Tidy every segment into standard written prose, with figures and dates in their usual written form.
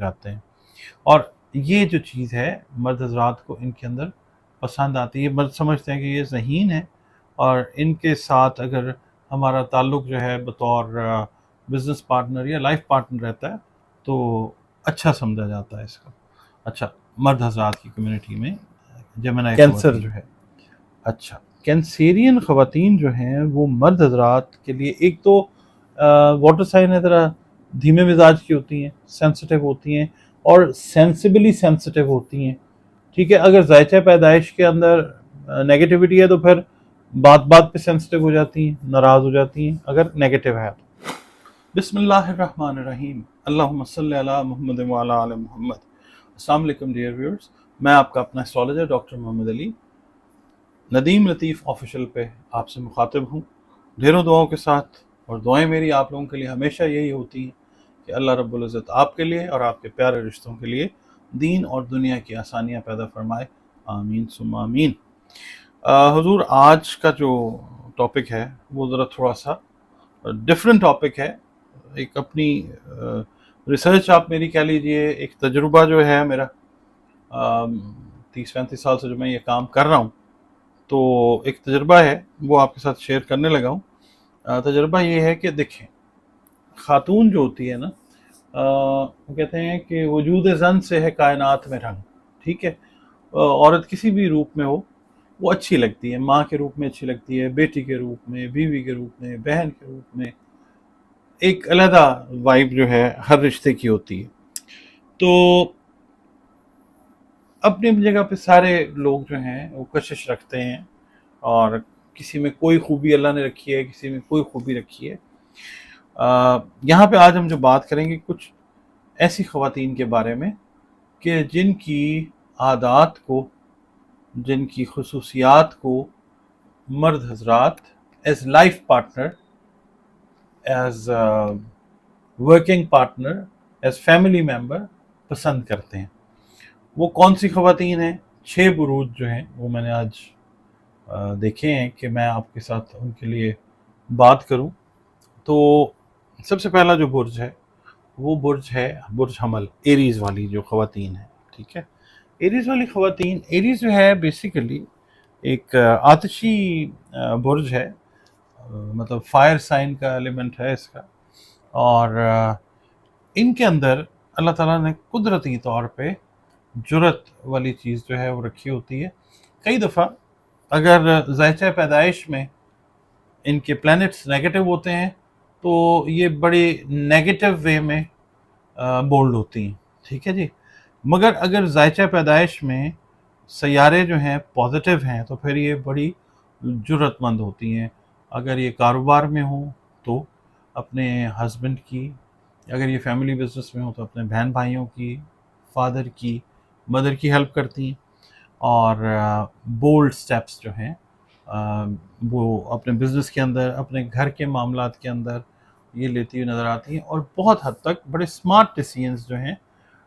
جاتے ہیں، اور یہ جو چیز ہے مرد حضرات کو ان کے اندر پسند آتی ہے. مرد سمجھتے ہیں کہ یہ ذہین ہے، اور ان کے ساتھ اگر ہمارا تعلق جو ہے بطور بزنس پارٹنر یا لائف پارٹنر رہتا ہے تو اچھا سمجھا جاتا ہے اس کا. اچھا، مرد حضرات کی کمیونٹی میں جیمنائی کینسر جو ہے، اچھا کینسیرین خواتین جو ہیں وہ مرد حضرات کے لیے ایک تو واٹر سائن ہے، ذرا دھیمے مزاج کی ہوتی ہیں، سینسٹیو ہوتی ہیں اور سینسیبلی سینسٹیو ہوتی ہیں. ٹھیک ہے، اگر ذائچہ پیدائش کے اندر نیگیٹیوٹی ہے تو پھر بات بات پہ سینسٹیو ہو جاتی ہیں، ناراض ہو جاتی ہیں اگر نیگیٹیو ہے تو. بسم اللہ الرحمن الرحیم، اللہم صلی علی محمد وعلی آل محمد. السلام علیکم ڈیئر ویورز، میں آپ کا اپنا اسٹرالوجر ڈاکٹر محمد علی ندیم لطیف آفیشیل پہ آپ سے مخاطب ہوں ڈھیروں دعاؤں کے ساتھ. اور دعائیں میری آپ لوگوں کے لیے ہمیشہ یہی ہوتی ہیں کہ اللہ رب العزت آپ کے لیے اور آپ کے پیارے رشتوں کے لیے دین اور دنیا کی آسانیاں پیدا فرمائے، آمین ثم آمین. حضور، آج کا جو ٹاپک ہے وہ ذرا تھوڑا سا ڈفرینٹ ٹاپک ہے. ایک اپنی ریسرچ آپ میری کہہ لیجئے، ایک تجربہ جو ہے میرا 30-35 سال سے جو میں یہ کام کر رہا ہوں، تو ایک تجربہ ہے وہ آپ کے ساتھ شیئر کرنے لگا ہوں. تجربہ یہ ہے کہ دیکھیں، خاتون جو ہوتی ہے نا، وہ کہتے ہیں کہ وجود زن سے ہے کائنات میں رنگ. ٹھیک ہے، عورت کسی بھی روپ میں ہو وہ اچھی لگتی ہے، ماں کے روپ میں اچھی لگتی ہے، بیٹی کے روپ میں، بیوی کے روپ میں، بہن کے روپ میں. ایک علیحدہ وائب جو ہے ہر رشتے کی ہوتی ہے. تو اپنی جگہ پہ سارے لوگ جو ہیں وہ کشش رکھتے ہیں، اور کسی میں کوئی خوبی اللہ نے رکھی ہے، کسی میں کوئی خوبی رکھی ہے. یہاں پہ آج ہم جو بات کریں گے کچھ ایسی خواتین کے بارے میں کہ جن کی عادات کو، جن کی خصوصیات کو مرد حضرات as life partner, as working partner, as family member پسند کرتے ہیں. وہ کون سی خواتین ہیں؟ 6 بروج جو ہیں وہ میں نے آج دیکھے ہیں کہ میں آپ کے ساتھ ان کے لیے بات کروں. تو سب سے پہلا جو برج ہے وہ برج ہے برج حمل، ایریز والی جو خواتین ہیں. ٹھیک ہے، ایریز والی خواتین، ایریز جو ہے بیسیکلی ایک آتشی برج ہے، مطلب فائر سائن کا ایلیمنٹ ہے اس کا. اور ان کے اندر اللہ تعالیٰ نے قدرتی طور پہ جرت والی چیز جو ہے وہ رکھی ہوتی ہے. کئی دفعہ اگر ذائچہ پیدائش میں ان کے پلینٹس نیگیٹو ہوتے ہیں تو یہ بڑی نیگیٹو وے میں بولڈ ہوتی ہیں. ٹھیک ہے جی، مگر اگر ذائچہ پیدائش میں سیارے جو ہیں پازیٹیو ہیں تو پھر یہ بڑی جرت مند ہوتی ہیں. اگر یہ کاروبار میں ہوں تو اپنے ہسبینڈ کی، اگر یہ فیملی بزنس میں ہوں تو اپنے بہن بھائیوں کی، فادر کی، مدر کی ہیلپ کرتی ہیں. اور بولڈ سٹیپس جو ہیں وہ اپنے بزنس کے اندر، اپنے گھر کے معاملات کے اندر یہ لیتی ہوئی نظر آتی ہیں. اور بہت حد تک بڑے سمارٹ ڈیسیژنز جو ہیں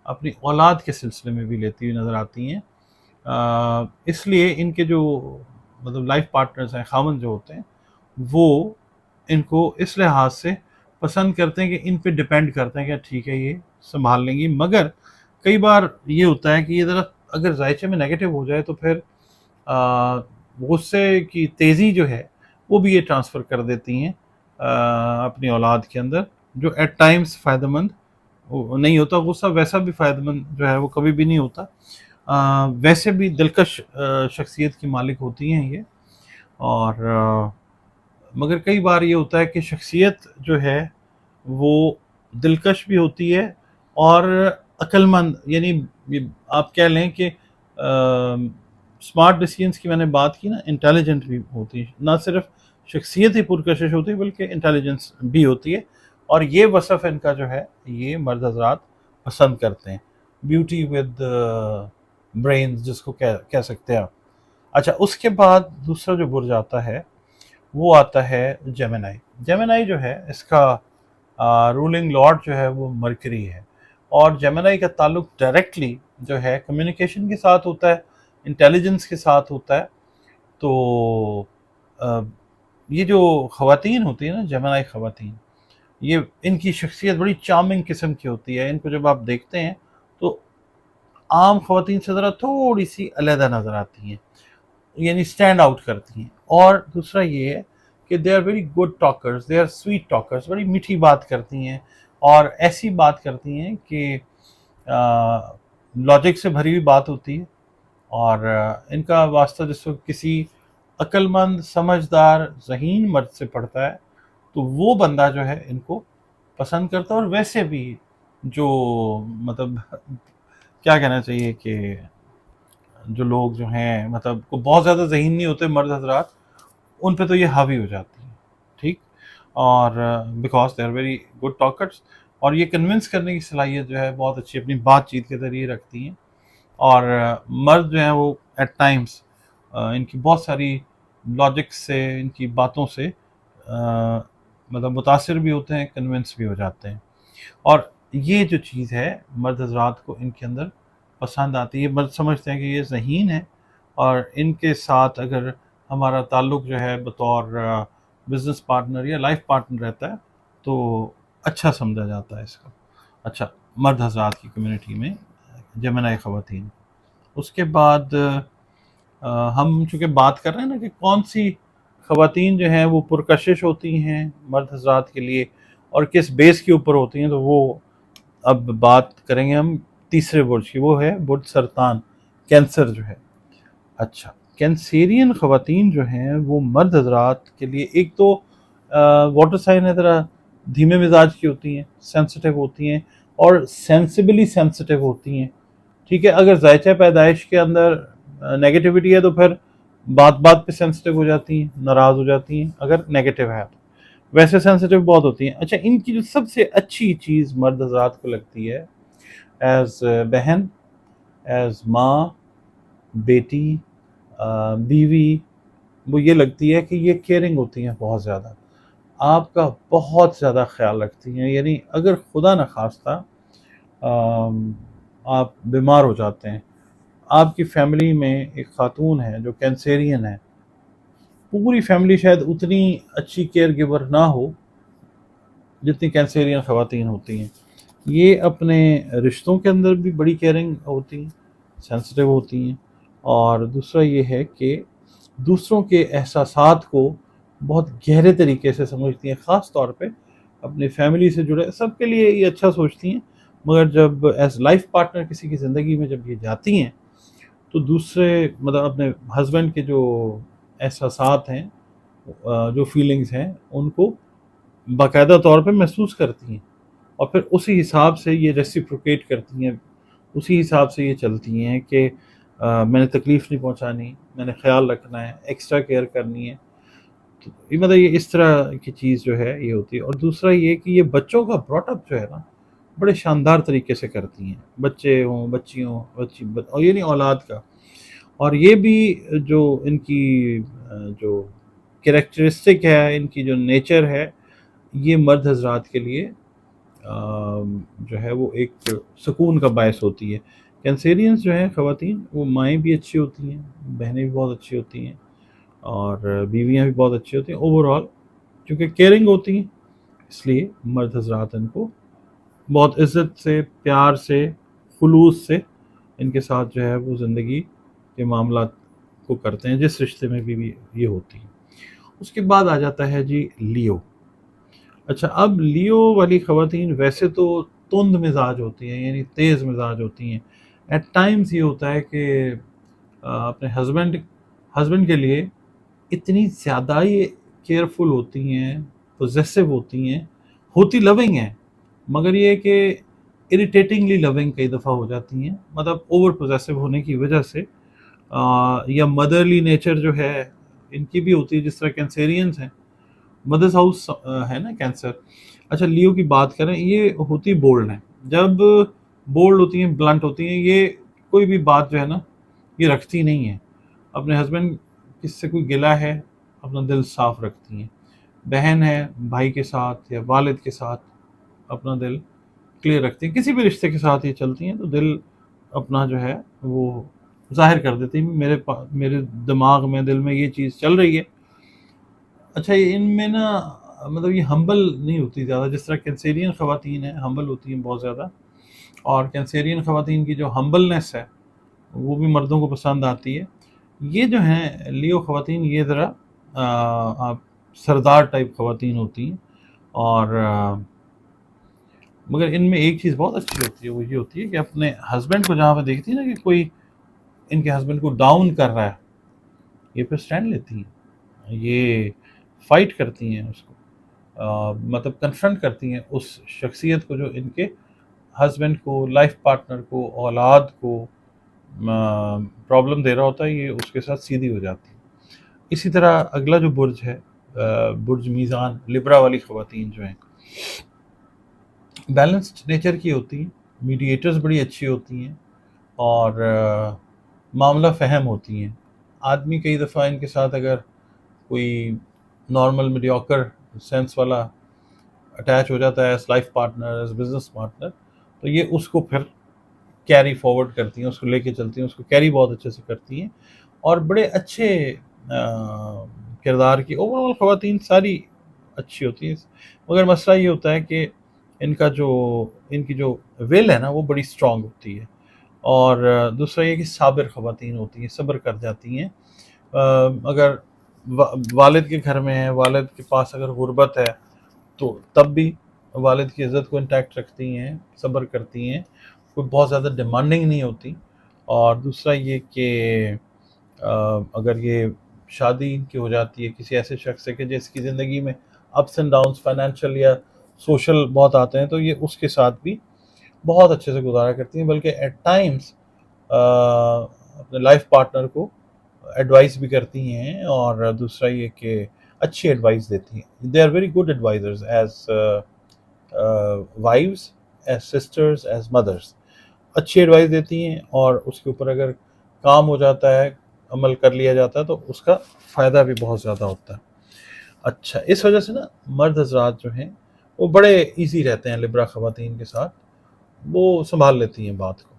اپنی اولاد کے سلسلے میں بھی لیتی ہوئی نظر آتی ہیں. اس لیے ان کے جو مطلب لائف پارٹنرز ہیں، خاوند جو ہوتے ہیں، وہ ان کو اس لحاظ سے پسند کرتے ہیں کہ ان پہ ڈیپینڈ کرتے ہیں کہ ٹھیک ہے یہ سنبھال لیں گی. مگر کئی بار یہ ہوتا ہے کہ یہ ذرا اگر ذائچے میں نیگیٹو ہو جائے تو پھر غصے کی تیزی جو ہے وہ بھی یہ ٹرانسفر کر دیتی ہیں اپنی اولاد کے اندر، جو ایٹ ٹائمز فائدہ مند نہیں ہوتا. غصہ ویسا بھی فائدہ مند جو ہے وہ کبھی بھی نہیں ہوتا. ویسے بھی دلکش شخصیت کی مالک ہوتی ہیں یہ. اور مگر کئی بار یہ ہوتا ہے کہ شخصیت جو ہے وہ دلکش بھی ہوتی ہے اور عقل مند، یعنی آپ کہہ لیں کہ سمارٹ ڈیسیژنس کی میں نے بات کی نا، انٹیلیجنٹ بھی ہوتی ہے. نہ صرف شخصیت ہی پرکشش ہوتی ہے بلکہ انٹیلیجنس بھی ہوتی ہے. اور یہ وصف ان کا جو ہے یہ مرد حضرات پسند کرتے ہیں، بیوٹی ود برینز جس کو کہہ سکتے ہیں آپ. اچھا، اس کے بعد دوسرا جو برج آتا ہے وہ آتا ہے جیمنائی. جیمنائی جو ہے اس کا رولنگ لارڈ جو ہے وہ مرکری ہے. اور جیمنائی کا تعلق ڈائریکٹلی جو ہے کمیونیکیشن کے ساتھ ہوتا ہے، انٹیلیجنس کے ساتھ ہوتا ہے. تو یہ جو خواتین ہوتی ہیں نا، جیمنائی خواتین، یہ ان کی شخصیت بڑی چارمنگ قسم کی ہوتی ہے. ان کو جب آپ دیکھتے ہیں تو عام خواتین سے ذرا تھوڑی سی علیحدہ نظر آتی ہیں، یعنی اسٹینڈ آؤٹ کرتی ہیں. اور دوسرا یہ ہے کہ they are very good talkers, they are sweet talkers, بڑی میٹھی بات کرتی ہیں اور ایسی بات کرتی ہیں کہ لاجک سے بھری ہوئی بات ہوتی ہے. اور ان کا واسطہ جس وقت کسی عقل مند، سمجھدار، ذہین مرد سے پڑتا ہے تو وہ بندہ جو ہے ان کو پسند کرتا ہے. اور ویسے بھی جو مطلب کیا کہنا چاہیے کہ جو لوگ جو ہیں مطلب کو بہت زیادہ ذہین نہیں ہوتے مرد حضرات، ان پہ تو یہ حاوی ہو جاتی ہیں. ٹھیک. اور because they are very good talkers, اور یہ کنونس کرنے کی صلاحیت جو ہے بہت اچھی اپنی بات چیت کے ذریعے رکھتی ہیں. اور مرد جو ہیں وہ ایٹ ٹائمس ان کی بہت ساری لاجک سے، ان کی باتوں سے مطلب متاثر بھی ہوتے ہیں، کنونس بھی ہو جاتے ہیں. اور یہ جو چیز ہے مرد حضرات کو ان کے اندر پسند آتی ہے. مرد سمجھتے ہیں کہ یہ ذہین ہے اور ان کے ساتھ اگر ہمارا تعلق جو ہے بطور بزنس پارٹنر یا لائف پارٹنر رہتا ہے تو اچھا سمجھا جاتا ہے اس کا. اچھا، مرد حضرات کی کمیونٹی میں جمنائی خواتین. اس کے بعد ہم چونکہ بات کر رہے ہیں نا کہ کون سی خواتین جو ہیں وہ پرکشش ہوتی ہیں مرد حضرات کے لیے اور کس بیس کے اوپر ہوتی ہیں، تو وہ اب بات کریں گے ہم تیسرے برج کی، وہ ہے برج سرطان، کینسر جو ہے. اچھا، کینسیرین خواتین جو ہیں وہ مرد حضرات کے لیے ایک تو واٹر سائن ہے، ذرا دھیمے مزاج کی ہوتی ہیں، سینسٹیو ہوتی ہیں اور سینسیبلی سینسٹیو ہوتی ہیں. ٹھیک ہے. اگر ذائچہ پیدائش کے اندر نیگیٹیوٹی ہے تو پھر بات بات پہ سینسٹیو ہو جاتی ہیں، ناراض ہو جاتی ہیں اگر نیگیٹیو ہے تو. ویسے سینسٹیو بہت ہوتی ہیں. اچھا، ان کی جو سب سے اچھی چیز مرد حضرات کو لگتی ہے ایز بہن، ایز ماں، بیٹی، بیوی، وہ یہ لگتی ہے کہ یہ کیئرنگ ہوتی ہیں بہت زیادہ، آپ کا بہت زیادہ خیال رکھتی ہیں. یعنی اگر خدا نخواستہ آپ بیمار ہو جاتے ہیں، آپ کی فیملی میں ایک خاتون ہے جو کینسیرین ہے، پوری فیملی شاید اتنی اچھی کیئر گیور نہ ہو جتنی کینسیرین خواتین ہوتی ہیں. یہ اپنے رشتوں کے اندر بھی بڑی کیئرنگ ہوتی ہیں، سینسٹیو ہوتی ہیں. اور دوسرا یہ ہے کہ دوسروں کے احساسات کو بہت گہرے طریقے سے سمجھتی ہیں، خاص طور پہ اپنی فیملی سے جڑے سب کے لیے یہ اچھا سوچتی ہیں. مگر جب ایز لائف پارٹنر کسی کی زندگی میں جب یہ جاتی ہیں تو دوسرے مطلب اپنے ہسبینڈ کے جو احساسات ہیں، جو فیلنگز ہیں، ان کو باقاعدہ طور پہ محسوس کرتی ہیں اور پھر اسی حساب سے یہ ریسیپروکیٹ کرتی ہیں، اسی حساب سے یہ چلتی ہیں کہ میں نے تکلیف نہیں پہنچانی، میں نے خیال رکھنا ہے، ایکسٹرا کیئر کرنی ہے. تو یہ مطلب یہ اس طرح کی چیز جو ہے یہ ہوتی ہے. اور دوسرا یہ کہ یہ بچوں کا براٹ اپ جو ہے نا بڑے شاندار طریقے سے کرتی ہیں، بچے ہوں، بچی ہوں، اور یہ نہیں اولاد کا. اور یہ بھی جو ان کی جو کریکٹرسٹک ہے، ان کی جو نیچر ہے، یہ مرد حضرات کے لیے جو ہے وہ ایک سکون کا باعث ہوتی ہے. کینسیرینز جو ہیں خواتین، وہ مائیں بھی اچھی ہوتی ہیں، بہنیں بھی بہت اچھی ہوتی ہیں اور بیویاں بھی بہت اچھی ہوتی ہیں. اوور آل چونکہ کیئرنگ ہوتی ہیں اس لیے مرد حضرات ان کو بہت عزت سے، پیار سے، خلوص سے ان کے ساتھ جو ہے وہ زندگی کے معاملات کو کرتے ہیں، جس رشتے میں بھی یہ ہوتی ہے. اس کے بعد آ جاتا ہے جی لیو. اچھا، اب لیو والی خواتین ویسے تو تند مزاج ہوتی ہیں، یعنی تیز مزاج ہوتی ہیں. ایٹ ٹائمز یہ ہوتا ہے کہ اپنے ہسبینڈ کے لیے اتنی زیادہ یہ کیئرفل ہوتی ہیں، پوزیسو ہوتی لونگ ہیں، مگر یہ کہ اریٹیٹنگلی لونگ کئی دفعہ ہو جاتی ہیں. مطلب اوور پوزیسو ہونے کی وجہ سے یا مدرلی نیچر جو ہے ان کی بھی ہوتی ہے، جس طرح کینسیرینز ہیں، مدرس ہاؤس ہے نا کینسر. اچھا، لیو کی بات کریں، یہ ہوتی بولڈ ہیں. جب بولڈ ہوتی ہیں، بلنٹ ہوتی ہیں، یہ کوئی بھی بات جو ہے نا یہ رکھتی نہیں ہیں. اپنے ہسبینڈ کس سے کوئی گلہ ہے، اپنا دل صاف رکھتی ہیں. بہن ہے، بھائی کے ساتھ یا والد کے ساتھ اپنا دل کلیئر رکھتی ہیں. کسی بھی رشتے کے ساتھ یہ چلتی ہیں تو دل اپنا جو ہے وہ ظاہر کر دیتی ہیں، میرے دماغ میں، دل میں یہ چیز چل رہی ہے. اچھا، ان میں نا مطلب یہ ہمبل نہیں ہوتی زیادہ، جس طرح کینسیرین خواتین ہیں ہمبل ہوتی ہیں بہت زیادہ. اور کینسیرین خواتین کی جو ہمبلنس ہے وہ بھی مردوں کو پسند آتی ہے. یہ جو ہیں لیو خواتین یہ ذرا آپ سردار ٹائپ خواتین ہوتی ہیں، اور مگر ان میں ایک چیز بہت اچھی ہوتی ہے، وہ یہ ہوتی ہے کہ اپنے ہسبینڈ کو جہاں پہ دیکھتی ہے نا کہ کوئی ان کے ہسبینڈ کو ڈاؤن کر رہا ہے، یہ پھر سٹینڈ لیتی ہیں، یہ فائٹ کرتی ہیں اس کو، مطلب کنفرنٹ کرتی ہیں اس شخصیت کو جو ان کے ہسبینڈ کو، لائف پارٹنر کو، اولاد کو پرابلم دے رہا ہوتا ہے، یہ اس کے ساتھ سیدھی ہو جاتی ہے. اسی طرح اگلا جو برج ہے برج میزان، لبرا والی خواتین جو ہیں بیلنسڈ نیچر کی ہوتی ہیں، میڈیٹرز بڑی اچھی ہوتی ہیں، اور معاملہ فہم ہوتی ہیں. آدمی کئی دفعہ ان کے ساتھ اگر کوئی نارمل میڈیوکر سینس والا اٹیچ ہو جاتا ہے as life partner, as business partner, تو یہ اس کو پھر کیری فارورڈ کرتی ہیں، اس کو لے کے چلتی ہیں، اس کو کیری بہت اچھے سے کرتی ہیں، اور بڑے اچھے کردار کی اوور آل خواتین ساری اچھی ہوتی ہیں. مگر مسئلہ یہ ہوتا ہے کہ ان کی جو ول ہے نا وہ بڑی اسٹرانگ ہوتی ہے. اور دوسرا یہ کہ صابر خواتین ہوتی ہیں، صبر کر جاتی ہیں. اگر والد کے گھر میں ہے، والد کے پاس اگر غربت ہے تو تب بھی والد کی عزت کو انٹیکٹ رکھتی ہیں، صبر کرتی ہیں، کوئی بہت زیادہ ڈیمانڈنگ نہیں ہوتی. اور دوسرا یہ کہ اگر یہ شادی کی ہو جاتی ہے کسی ایسے شخص سے کہ جس کی زندگی میں اپس اینڈ ڈاؤنس فائنینشیل یا سوشل بہت آتے ہیں، تو یہ اس کے ساتھ بھی بہت اچھے سے گزارا کرتی ہیں، بلکہ ایٹ ٹائمز اپنے لائف پارٹنر کو ایڈوائس بھی کرتی ہیں. اور دوسرا یہ کہ اچھی ایڈوائس دیتی ہیں. They are very good advisers as wives, as sisters, as mothers. اچھی ایڈوائس دیتی ہیں، اور اس کے اوپر اگر کام ہو جاتا ہے، عمل کر لیا جاتا ہے، تو اس کا فائدہ بھی بہت زیادہ ہوتا ہے. اچھا، اس وجہ سے نا مرد حضرات جو ہیں وہ بڑے ایزی رہتے ہیں لبرا خواتین کے ساتھ، وہ سنبھال لیتی ہیں بات کو.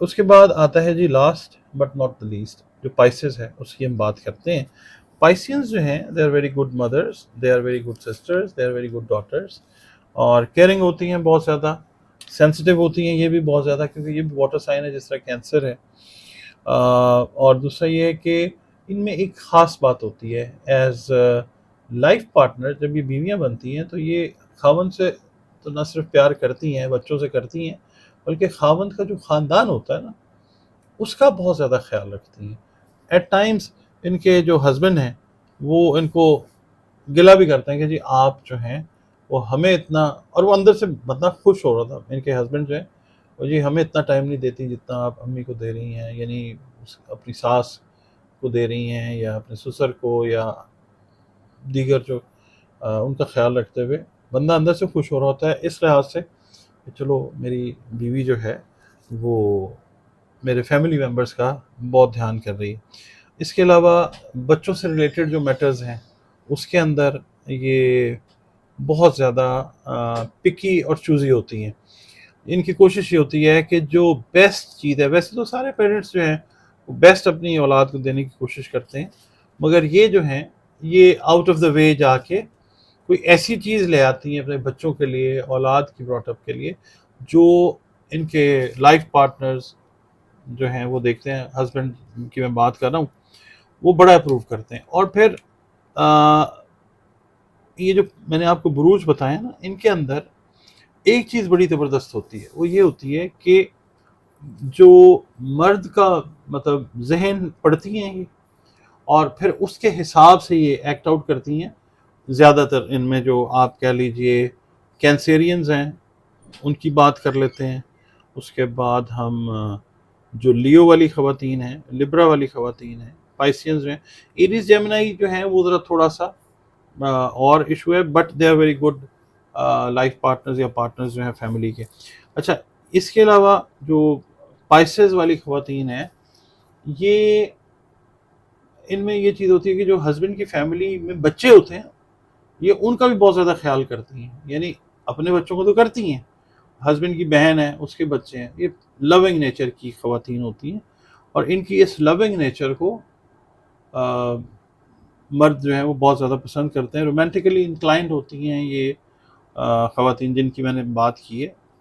اس کے بعد آتا ہے جی last but not the least, جو پائسز ہے اس کی ہم بات کرتے ہیں. پائسینز جو ہیں they are very good mothers, they are very good sisters, they are very good daughters, اور کیئرنگ ہوتی ہیں بہت زیادہ، سینسٹیو ہوتی ہیں یہ بھی بہت زیادہ، کیونکہ یہ بھی واٹر سائن ہے جس طرح کینسر ہے. اور دوسرا یہ ہے کہ ان میں ایک خاص بات ہوتی ہے، ایز لائف پارٹنر جب یہ بیویاں بنتی ہیں تو یہ خاوند سے تو نہ صرف پیار کرتی ہیں، بچوں سے کرتی ہیں، بلکہ خاوند کا جو خاندان ہوتا ہے نا اس کا بہت زیادہ خیال رکھتی ہیں. ایٹ ٹائمز ان کے جو ہسبینڈ ہیں وہ ان کو گلا بھی کرتے ہیں کہ جی آپ جو ہیں وہ ہمیں اتنا، اور وہ اندر سے بندہ خوش ہو رہا تھا، ان کے ہسبینڈ جو ہیں وہ جی ہمیں اتنا ٹائم نہیں دیتی جتنا آپ امی کو دے رہی ہیں، یعنی اپنی ساس کو دے رہی ہیں یا اپنے سسر کو یا دیگر جو ان کا خیال رکھتے ہوئے بندہ اندر سے خوش ہو رہا ہوتا ہے، اس لحاظ سے کہ چلو میری بیوی جو ہے وہ میرے فیملی ممبرس کا بہت دھیان کر رہی ہے. اس کے علاوہ بچوں سے ریلیٹڈ جو میٹرز ہیں اس کے اندر یہ بہت زیادہ پکی اور چوزی ہوتی ہیں. ان کی کوشش یہ ہوتی ہے کہ جو بیسٹ چیز ہے، ویسے تو سارے پیرنٹس جو ہیں وہ بیسٹ اپنی اولاد کو دینے کی کوشش کرتے ہیں، مگر یہ جو ہیں یہ آؤٹ آف دا وے جا کے کوئی ایسی چیز لے آتی ہیں اپنے بچوں کے لیے، اولاد کی براٹ اپ کے لیے، جو ان کے لائف پارٹنرز جو ہیں وہ دیکھتے ہیں. ہسبینڈ کی میں بات کر رہا ہوں، وہ بڑا اپروو کرتے ہیں. اور پھر یہ جو میں نے آپ کو بروج بتایا نا، ان کے اندر ایک چیز بڑی زبردست ہوتی ہے، وہ یہ ہوتی ہے کہ جو مرد کا مطلب ذہن پڑھتی ہیں یہ، اور پھر اس کے حساب سے یہ ایکٹ آؤٹ کرتی ہیں. زیادہ تر ان میں جو آپ کہہ لیجئے کینسیرینز ہیں ان کی بات کر لیتے ہیں. اس کے بعد ہم جو لیو والی خواتین ہیں، لبرا والی خواتین ہیں، پائسینز جو ہیں، ایریز جیمنائی جو ہیں وہ ذرا تھوڑا سا اور ایشو ہے، but they are very good life partners یا پارٹنرز جو ہیں فیملی کے. اچھا، اس کے علاوہ جو پائسز والی خواتین ہیں، یہ ان میں یہ چیز ہوتی ہے کہ جو ہسبینڈ کی فیملی میں بچے ہوتے ہیں یہ ان کا بھی بہت زیادہ خیال کرتی ہیں. یعنی اپنے بچوں کو تو کرتی ہیں، ہسبینڈ کی بہن ہے اس کے بچے ہیں، یہ لونگ نیچر کی خواتین ہوتی ہیں. اور ان کی اس لونگ نیچر کو مرد جو ہیں وہ بہت زیادہ پسند کرتے ہیں. رومانٹیکلی انکلائنڈ ہوتی ہیں یہ خواتین جن کی میں نے بات کی ہے.